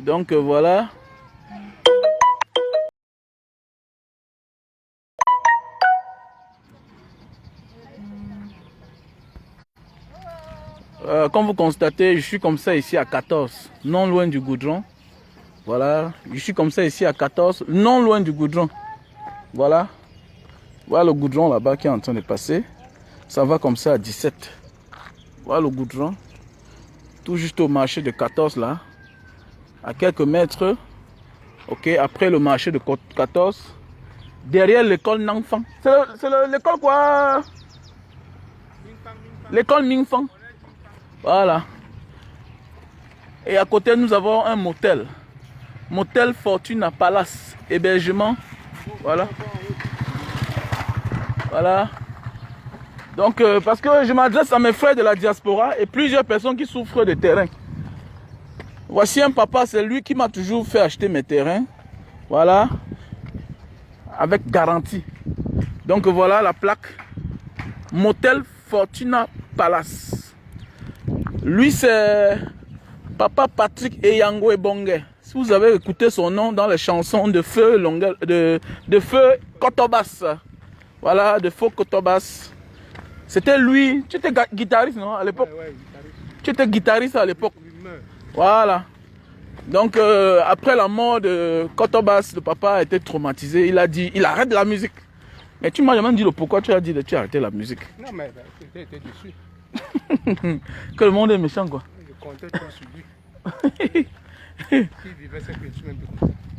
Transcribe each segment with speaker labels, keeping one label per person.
Speaker 1: Donc voilà. Comme vous constatez, je suis comme ça ici à 14, non loin du goudron. Voilà, je suis comme ça ici à 14, non loin du goudron. Voilà. Voilà le goudron là-bas qui est en train de passer. Ça va comme ça à 17. Voilà le goudron. Tout juste au marché de 14 là. À quelques mètres. Ok, après le marché de 14. Derrière l'école Nangfang. C'est l'école quoi? L'école Mingfang. Voilà. Et à côté, nous avons un motel. Motel Fortuna Palace. Hébergement. Voilà. Voilà. Donc, parce que je m'adresse à mes frères de la diaspora et plusieurs personnes qui souffrent de terrain. Voici un papa, c'est lui qui m'a toujours fait acheter mes terrains. Voilà. Avec garantie. Donc voilà la plaque. Motel Fortuna Palace. Lui, c'est Papa Patrick Eyango Ebonge. Si vous avez écouté son nom dans les chansons de Feu Feu Kotobas. Voilà, de Feu Kotobas. C'était lui. Tu étais guitariste, non, à l'époque? Ouais, tu étais guitariste à l'époque. Voilà. Donc, après la mort de Kotobas, le papa a été traumatisé. Il a dit, il arrête la musique. Mais tu m'as jamais dit le pourquoi tu as dit que tu as arrêté la musique. Non, mais tu étais dessus. Que le monde est méchant, quoi. Je comptais tout sur lui.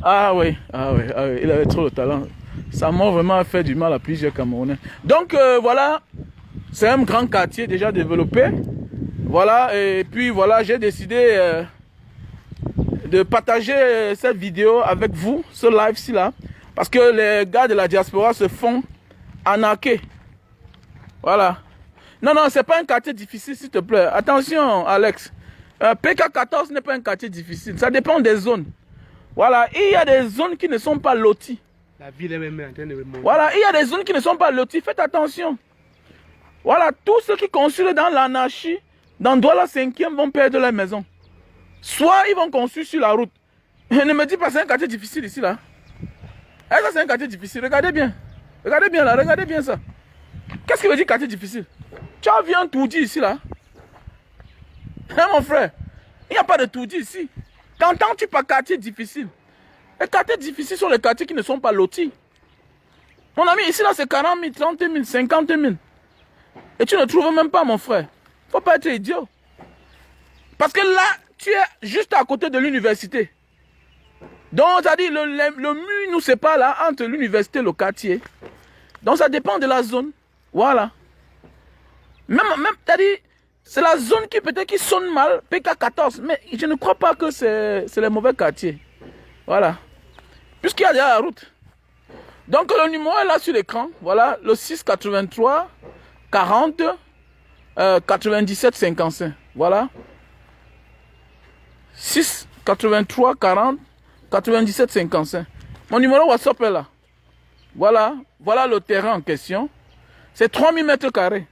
Speaker 1: Ah oui, il avait trop de talent. Sa mort vraiment a fait du mal à plusieurs Camerounais. Donc voilà, c'est un grand quartier déjà développé. Voilà, et puis voilà, j'ai décidé de partager cette vidéo avec vous, ce live-ci là. Parce que les gars de la diaspora se font arnaquer. Voilà. Non, non, c'est pas un quartier difficile, s'il te plaît. Attention, Alex. PK14 n'est pas un quartier difficile. Ça dépend des zones. Voilà, il y a des zones qui ne sont pas loties. La ville est même en train de remonter. Voilà, il y a des zones qui ne sont pas loties. Faites attention. Voilà, tous ceux qui construisent dans l'anarchie, dans Douala 5e, vont perdre leur maison. Soit ils vont construire sur la route. Ne me dis pas c'est un quartier difficile ici, là. Est-ce que c'est un quartier difficile? Regardez bien. Regardez bien là, regardez bien ça. Qu'est-ce qui veut dire quartier difficile? Tu as vu un tourdi ici, là? Hein, mon frère? Il n'y a pas de tourdi ici. Qu'entends-tu par quartier difficile? Les quartiers difficiles sont les quartiers qui ne sont pas lotis. Mon ami, ici, là, c'est 40 000, 30 000, 50 000. Et tu ne trouves même pas, mon frère. Il ne faut pas être idiot. Parce que là, tu es juste à côté de l'université. Donc, c'est-à-dire, le mur nous sépare là entre l'université et le quartier. Donc, ça dépend de la zone. Voilà. Même c'est-à-dire, c'est la zone qui peut-être qui sonne mal, PK14. Mais je ne crois pas que c'est les mauvais quartiers. Voilà. Puisqu'il y a déjà la route. Donc, le numéro est là sur l'écran. Voilà, le 6 83 40 97 55. Voilà. 6 83 40 97 55. Mon numéro WhatsApp est là. Voilà. Voilà le terrain en question. C'est 3000 mètres carrés.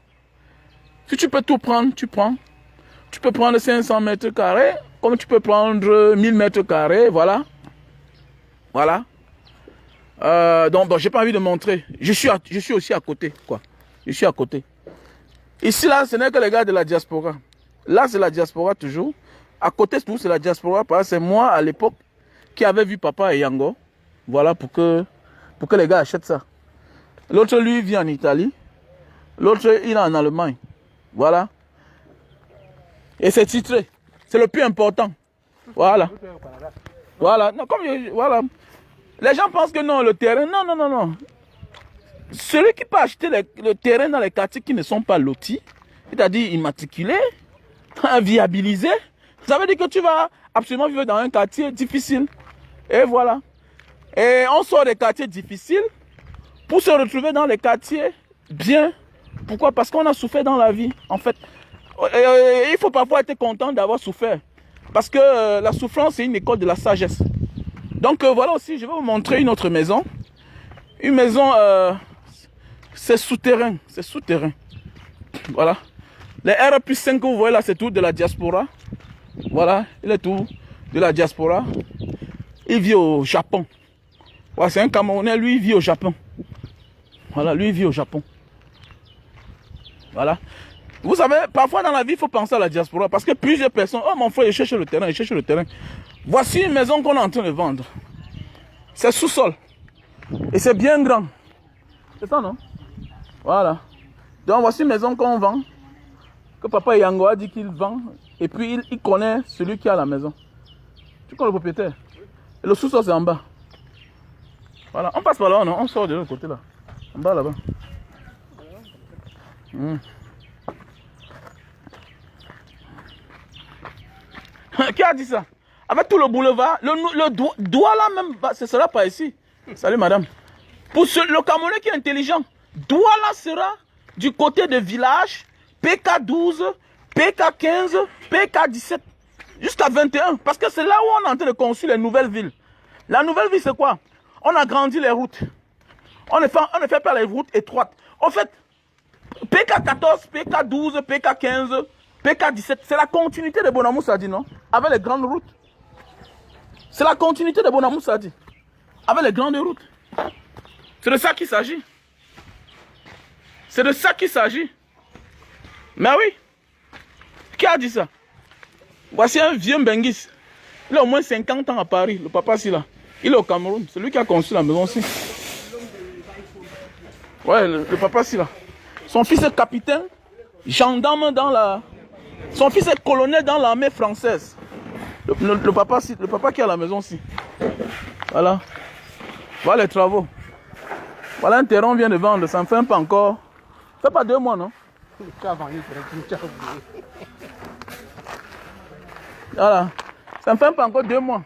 Speaker 1: Si tu peux tout prendre, tu prends. Tu peux prendre 500 mètres carrés, comme tu peux prendre 1000 mètres carrés. Voilà. Voilà. Donc, bon, j'ai pas envie de montrer. Je suis aussi à côté, quoi. Je suis à côté. Ici, là, ce n'est que les gars de la diaspora. Là, c'est la diaspora toujours. À côté, c'est la diaspora. Parce que c'est moi, à l'époque, qui avait vu Papa et Yango. Voilà, pour que les gars achètent ça. L'autre, lui, vit en Italie. L'autre, il est en Allemagne. Voilà. Et c'est titré. C'est le plus important. Voilà. Voilà. Non, voilà. Les gens pensent que non, le terrain. Non, non, non, non. Celui qui peut acheter le terrain dans les quartiers qui ne sont pas lotis, c'est-à-dire immatriculés, viabilisés, ça veut dire que tu vas absolument vivre dans un quartier difficile. Et voilà. Et on sort des quartiers difficiles pour se retrouver dans les quartiers bien. Pourquoi? Parce qu'on a souffert dans la vie. En fait, il faut parfois être content d'avoir souffert. Parce que la souffrance, c'est une école de la sagesse. Donc voilà aussi, je vais vous montrer une autre maison. Une maison, c'est souterrain. C'est souterrain. Voilà. Les R+5 que vous voyez là, c'est tout de la diaspora. Voilà, il est tout de la diaspora. Il vit au Japon. Ouais, c'est un Camerounais, lui, il vit au Japon. Voilà, lui, il vit au Japon. Voilà. Vous savez, parfois dans la vie, il faut penser à la diaspora. Parce que plusieurs personnes, oh mon frère, il cherche le terrain, il cherche le terrain. Voici une maison qu'on est en train de vendre. C'est sous-sol. Et c'est bien grand. C'est ça, non? Voilà. Donc voici une maison qu'on vend. Que papa Yango a dit qu'il vend. Et puis il connaît celui qui a la maison. Tu connais le propriétaire? Et le sous-sol, c'est en bas. Voilà. On passe par là, non? On sort de l'autre côté là. En bas là-bas. Qui a dit ça? Avec tout le boulevard, le doigt là même, ce sera pas ici. Salut madame. Pour le Camerounais qui est intelligent, doigt là sera du côté de village, PK12, PK15, PK17, jusqu'à 21. Parce que c'est là où on est en train de construire les nouvelles villes. La nouvelle ville c'est quoi? On a grandi les routes. On ne fait pas les routes étroites. En fait, PK14, PK12, PK15, PK17, c'est la continuité de Bonamou Sadi, non? Avec les grandes routes. C'est la continuité de Bonamou Sadi. Avec les grandes routes. C'est de ça qu'il s'agit. C'est de ça qu'il s'agit. Mais oui. Qui a dit ça? Voici un vieux Mbenguis. Il a au moins 50 ans à Paris. Le papa, c'est là. Il est au Cameroun. C'est lui qui a construit la maison aussi. Ouais, le papa, c'est là. Son fils est capitaine, gendarme dans la... Son fils est colonel dans l'armée française. Le papa qui a la maison aussi. Voilà. Voilà les travaux. Voilà un terrain, on vient de vendre. Ça ne fait pas encore. Ça fait pas 2 mois, non? Voilà. Ça ne fait pas encore 2 mois.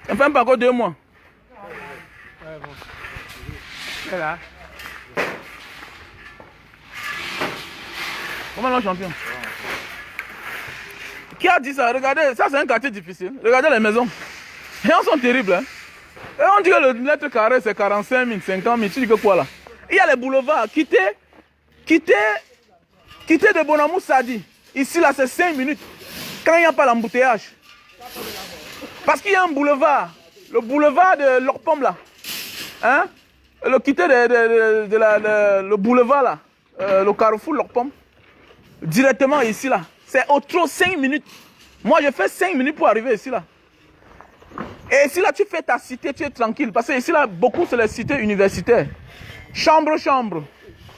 Speaker 1: Ça ne fait pas encore 2 mois. Là. Comment le champion? Qui a dit ça? Regardez, ça c'est un quartier difficile. Regardez les maisons. Les gens sont terribles. Hein? Et on dit que le mètre carré c'est 45 000, 50 000. Tu dis que quoi là? Il y a les boulevards. Quitter de Bonamou Sadi. Ici là c'est 5 minutes. Quand il n'y a pas l'embouteillage. Parce qu'il y a un boulevard. Le boulevard de Lorpom là. Hein? Le quitter le boulevard là. Le carrefour Lorpom. Directement ici là. C'est au trop 5 minutes. Moi je fais 5 minutes pour arriver ici là. Et ici là tu fais ta cité, tu es tranquille. Parce que ici là beaucoup c'est les cités universitaires. Chambre.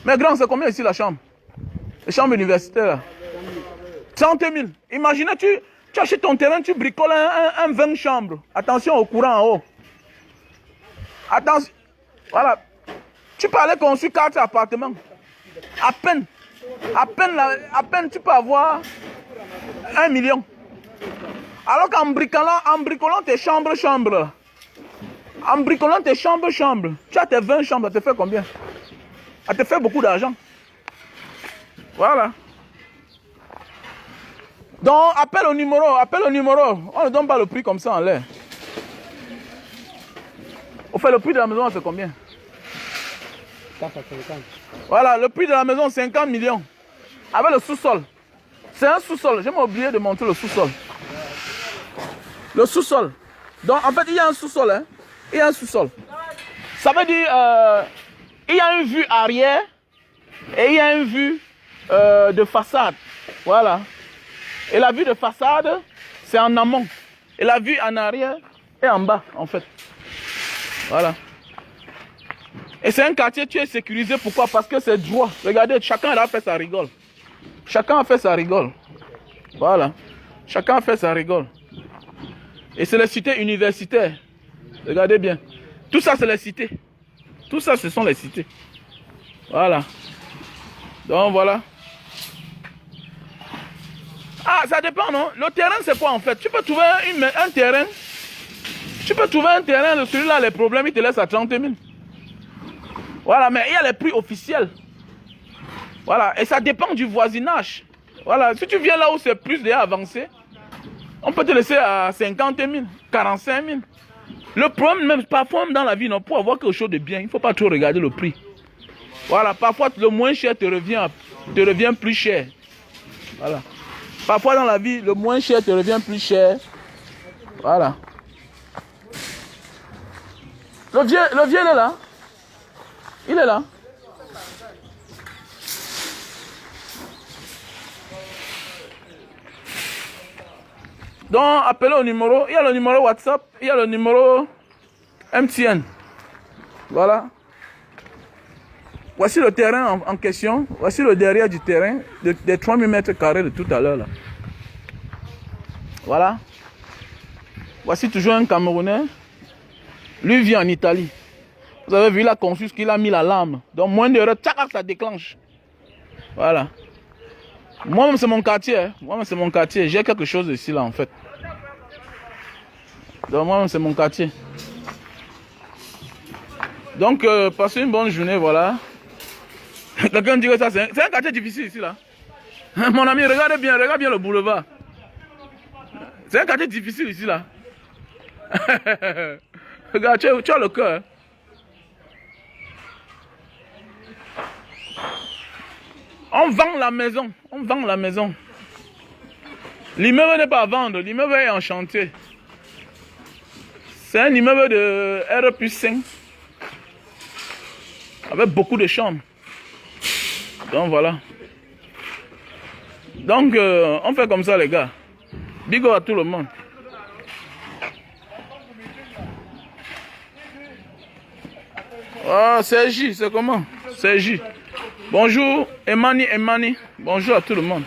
Speaker 1: Mais grand c'est combien ici la chambre? Les chambres universitaires là. 30 000. Imaginez tu achètes ton terrain, tu bricoles un 20 chambres. Attention au courant en haut. Attention. Voilà. Tu peux aller construire 4 appartements. À peine tu peux avoir 1 million. Alors qu'en bricolant tes chambres, en bricolant tes chambres, tu as tes 20 chambres, ça te fait combien? Ça te fait beaucoup d'argent. Voilà. Donc, appelle au numéro. On ne donne pas le prix comme ça en l'air. On fait le prix de la maison, c'est combien? 450. Voilà, le prix de la maison, 50 millions. Avec le sous-sol. C'est un sous-sol. J'ai oublié de montrer le sous-sol. Le sous-sol. Donc, en fait, il y a un sous-sol. Hein? Il y a un sous-sol. Ça veut dire, il y a une vue arrière et il y a une vue de façade. Voilà. Et la vue de façade, c'est en amont. Et la vue en arrière est en bas, en fait. Voilà. Et c'est un quartier, tu es sécurisé. Pourquoi? Parce que c'est droit. Regardez, chacun a fait sa rigole. Chacun a fait sa rigole. Voilà. Chacun a fait sa rigole. Et c'est les cités universitaires. Regardez bien. Tout ça, c'est les cités. Tout ça, ce sont les cités. Voilà. Donc, voilà. Ah, ça dépend, non? Le terrain, c'est quoi, en fait? Tu peux trouver un terrain. Tu peux trouver un terrain, celui-là, les problèmes, il te laisse à 30 000. Voilà, mais il y a les prix officiels. Voilà, et ça dépend du voisinage. Voilà, si tu viens là où c'est plus déjà avancé, on peut te laisser à 50 000, 45 000. Le problème, même parfois dans la vie, non, pour avoir quelque chose de bien, il ne faut pas trop regarder le prix. Voilà, parfois le moins cher te revient plus cher. Voilà. Parfois dans la vie, le moins cher te revient plus cher. Voilà. Le vieux, il est là. Il est là. Donc, appelez au numéro. Il y a le numéro WhatsApp, il y a le numéro MTN. Voilà. Voici le terrain en question. Voici le derrière du terrain des 3000 mètres carrés de tout à l'heure. Voilà. Voici toujours un Camerounais. Lui vit en Italie. Vous avez vu, il a conçu ce qu'il a mis la lame. Donc, moins d'heures, ça déclenche. Voilà. Moi-même, c'est mon quartier. Hein. Moi-même, c'est mon quartier. J'ai quelque chose ici, là, en fait. Donc, moi-même, c'est mon quartier. Donc, passez une bonne journée, voilà. Quelqu'un dit que ça, c'est un quartier difficile, ici, là. Mon ami, regarde bien le boulevard. C'est un quartier difficile, ici, là. Regarde, tu as le cœur. Hein. On vend la maison. On vend la maison. L'immeuble n'est pas à vendre. L'immeuble est en chantier. C'est un immeuble de R+5. Avec beaucoup de chambres. Donc voilà. Donc on fait comme ça les gars. Big up à tout le monde. Ah, Sergi, c'est comment? Sergi. Bonjour, Emani. Bonjour à tout le monde.